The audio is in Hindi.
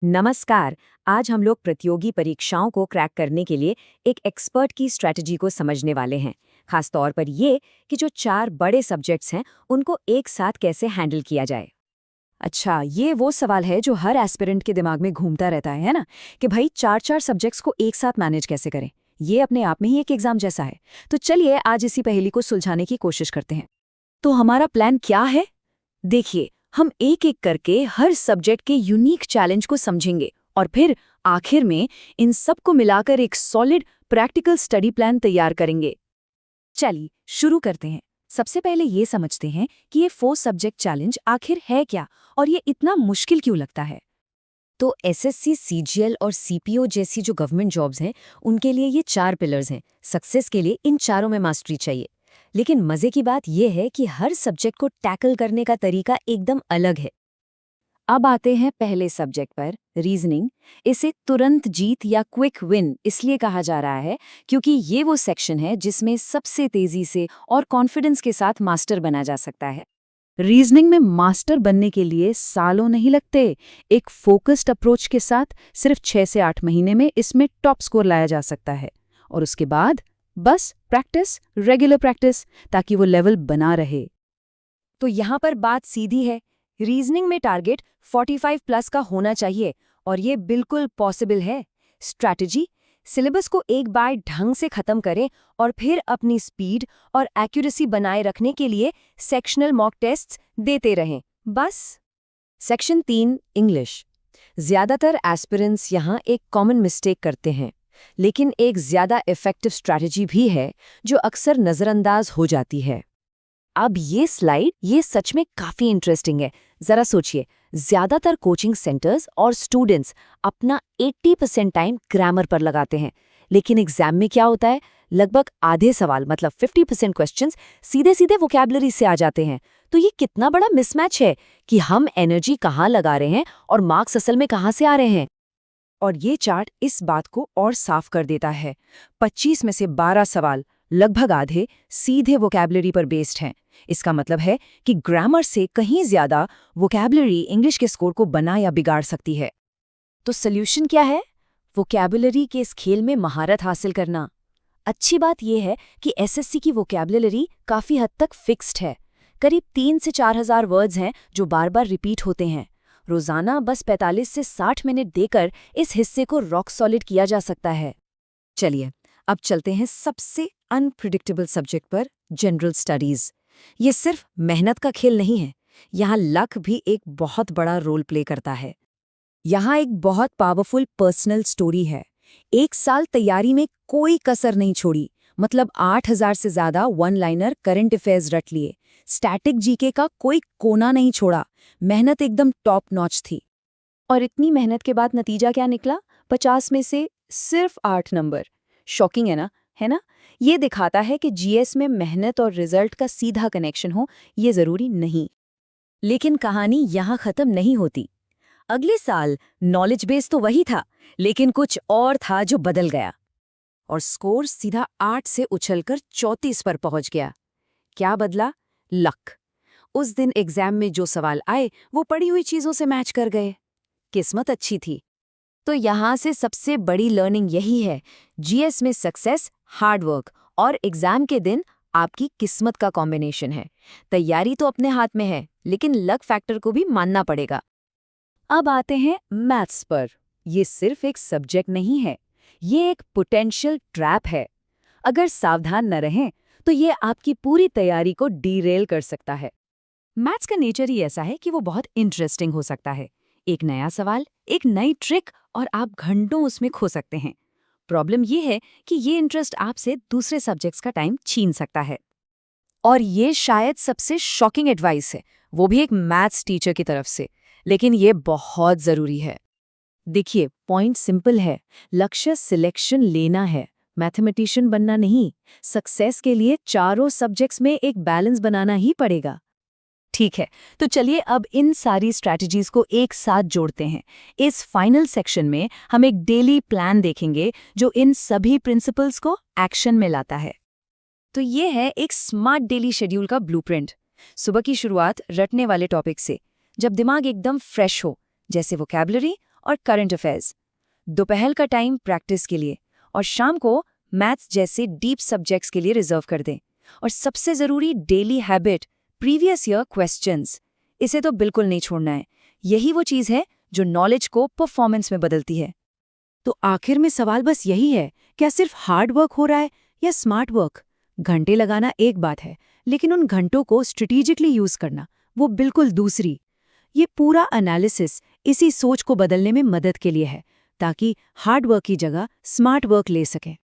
नमस्कार। आज हम लोग प्रतियोगी परीक्षाओं को क्रैक करने के लिए एक एक्सपर्ट की स्ट्रैटेजी को समझने वाले हैं। खास तौर पर ये कि जो 4 बड़े सब्जेक्ट्स हैं उनको एक साथ कैसे हैंडल किया जाए। अच्छा, ये वो सवाल है जो हर एस्पिरेंट के दिमाग में घूमता रहता है ना? कि भाई चार चार सब्जेक्ट्स को एक साथ मैनेज कैसे करें। ये अपने आप में ही एक एग्जाम जैसा है। तो चलिए आज इसी पहेली को सुलझाने की कोशिश करते हैं। तो हमारा प्लान क्या है? देखिए, हम एक एक करके हर सब्जेक्ट के यूनिक चैलेंज को समझेंगे और फिर आखिर में इन सबको मिलाकर एक सॉलिड प्रैक्टिकल स्टडी प्लान तैयार करेंगे। चलिए शुरू करते हैं। सबसे पहले ये समझते हैं कि ये 4 सब्जेक्ट चैलेंज आखिर है क्या और ये इतना मुश्किल क्यों लगता है। तो एसएससी, सीजीएल और सीपीओ जैसी जो गवर्नमेंट जॉब्स हैं उनके लिए ये 4 पिलर्स हैं। सक्सेस के लिए इन चारों में मास्टरी चाहिए। लेकिन मजे की बात यह है कि हर सब्जेक्ट को टैकल करने का तरीका एकदम अलग है। अब आते हैं पहले सब्जेक्ट पर, रीजनिंग। इसे तुरंत जीत या क्विक विन इसलिए कहा जा रहा है क्योंकि ये वो सेक्शन है जिसमें सबसे तेजी से और कॉन्फिडेंस के साथ मास्टर बना जा सकता है। रीजनिंग में मास्टर बनने के लिए सालों नहीं लगते। एक फोकस्ड अप्रोच के साथ सिर्फ 6 से 8 महीने में इसमें टॉप स्कोर लाया जा सकता है। और उसके बाद बस प्रैक्टिस, रेगुलर प्रैक्टिस, ताकि वो लेवल बना रहे। तो यहाँ पर बात सीधी है। रीजनिंग में टारगेट 45 प्लस का होना चाहिए और ये बिल्कुल पॉसिबल है। स्ट्रैटेजी, सिलेबस को एक बार ढंग से खत्म करें और फिर अपनी स्पीड और एक्यूरेसी बनाए रखने के लिए सेक्शनल मॉक टेस्ट्स देते रहें। बस। Section 3 English. ज्यादातर एस्पिरेंट्स यहाँ एक कॉमन मिस्टेक करते हैं, लेकिन एक ज्यादा इफेक्टिव स्ट्रैटेजी भी है जो अक्सर नजरअंदाज हो जाती है। अब ये स्लाइड ये सच में काफी इंटरेस्टिंग है। जरा सोचिए, ज्यादातर कोचिंग सेंटर्स और स्टूडेंट्स अपना 80% टाइम ग्रामर पर लगाते हैं, लेकिन एग्जाम में क्या होता है, लगभग आधे सवाल मतलब 50% क्वेश्चंस सीधे सीधे वोकैबुलरी से आ जाते हैं। तो ये कितना बड़ा मिसमैच है कि हम एनर्जी कहाँ लगा रहे हैं और मार्क्स असल में कहाँ से आ रहे हैं। और ये चार्ट इस बात को और साफ कर देता है। 25 में से 12 सवाल, लगभग आधे, सीधे वोकैबुलरी पर बेस्ड हैं। इसका मतलब है कि ग्रामर से कहीं ज्यादा वोकैबुलरी इंग्लिश के स्कोर को बना या बिगाड़ सकती है। तो सॉल्यूशन क्या है? वोकैबुलरी के इस खेल में महारत हासिल करना। अच्छी बात यह है कि एसएससी की वोकैबुलरी काफी हद तक फिक्स्ड है। करीब 3 से 4 हजार वर्ड्स हैं जो बार बार रिपीट होते हैं। रोजाना बस 45 से 60 मिनट देकर इस हिस्से को रॉक सॉलिड किया जा सकता है। चलिए अब चलते हैं सबसे अनप्रिडिक्टेबल सब्जेक्ट पर, जनरल स्टडीज। ये सिर्फ मेहनत का खेल नहीं है, यहाँ लक भी एक बहुत बड़ा रोल प्ले करता है। यहाँ एक बहुत पावरफुल पर्सनल स्टोरी है। 1 साल तैयारी में कोई कसर नहीं छोड़ी, मतलब 8000 से ज्यादा वन लाइनर करंट अफेयर्स रट लिए। स्टैटिक जीके का कोई कोना नहीं छोड़ा। मेहनत एकदम टॉप नॉच थी। और इतनी मेहनत के बाद नतीजा क्या निकला? 50 में से सिर्फ 8 नंबर। शॉकिंग है ना? है ना? ये दिखाता है कि जीएस में मेहनत और रिजल्ट का सीधा कनेक्शन हो, ये जरूरी नहीं। लेकिन कहानी यहाँ खत्म नहीं होती। अगले साल नॉलेज बेस तो वही था, लेकिन कुछ और था जो बदल गया और स्कोर सीधा 8 से उछलकर 34 पर पहुंच गया। क्या बदला? लक। उस दिन एग्जाम में जो सवाल आए वो पड़ी हुई चीजों से मैच कर गए। किस्मत अच्छी थी। तो यहाँ से सबसे बड़ी लर्निंग यही है, जीएस में सक्सेस हार्डवर्क और एग्जाम के दिन आपकी किस्मत का कॉम्बिनेशन है। तैयारी तो अपने हाथ में है, लेकिन लक फैक्टर को भी मानना पड़ेगा। अब आते हैं मैथ्स पर। ये सिर्फ एक सब्जेक्ट नहीं है, ये एक पोटेंशियल ट्रैप है। अगर सावधान न रहें तो ये आपकी पूरी तैयारी को डीरेल कर सकता है। मैथ्स का नेचर ही ऐसा है कि वो बहुत इंटरेस्टिंग हो सकता है। एक नया सवाल, एक नई ट्रिक और आप घंटों उसमें खो सकते हैं। प्रॉब्लम ये है कि ये इंटरेस्ट आपसे दूसरे सब्जेक्ट्स का टाइम छीन सकता है। और ये शायद सबसे शॉकिंग एडवाइस है, वो भी एक मैथ्स टीचर की तरफ से, लेकिन ये बहुत जरूरी है। देखिए, पॉइंट सिंपल है, लक्ष्य सिलेक्शन लेना है, मैथमेटिशियन बनना नहीं। सक्सेस के लिए चारों सब्जेक्ट्स में एक बैलेंस बनाना ही पड़ेगा। ठीक है, तो चलिए अब इन सारी स्ट्रैटेजीज को एक साथ जोड़ते हैं। इस फाइनल सेक्शन में हम एक डेली प्लान देखेंगे जो इन सभी प्रिंसिपल्स को एक्शन में लाता है। तो ये है एक स्मार्ट डेली शेड्यूल का ब्लूप्रिंट। सुबह की शुरुआत रटने वाले टॉपिक से, जब दिमाग एकदम फ्रेश हो, जैसे वोकैबुलरी और करंट अफेयर्स। दोपहर का टाइम प्रैक्टिस के लिए और शाम को मैथ्स जैसे डीप सब्जेक्ट्स के लिए रिजर्व कर दें। और सबसे ज़रूरी daily habit, previous year questions. इसे तो बिल्कुल नहीं छोड़ना है। यही वो चीज़ है जो नॉलेज को परफॉर्मेंस में बदलती है। तो आखिर में सवाल बस यही है, क्या सिर्फ हार्ड वर्क हो रहा है या स्मार्ट वर्क? घंटे लगाना एक बात है, लेकिन उन घंटों को स्ट्रेटेजिकली यूज करना वो बिल्कुल दूसरी। ये पूरा एनालिसिस इसी सोच को बदलने में मदद के लिए है, ताकि हार्ड वर्क की जगह स्मार्ट वर्क ले सकें।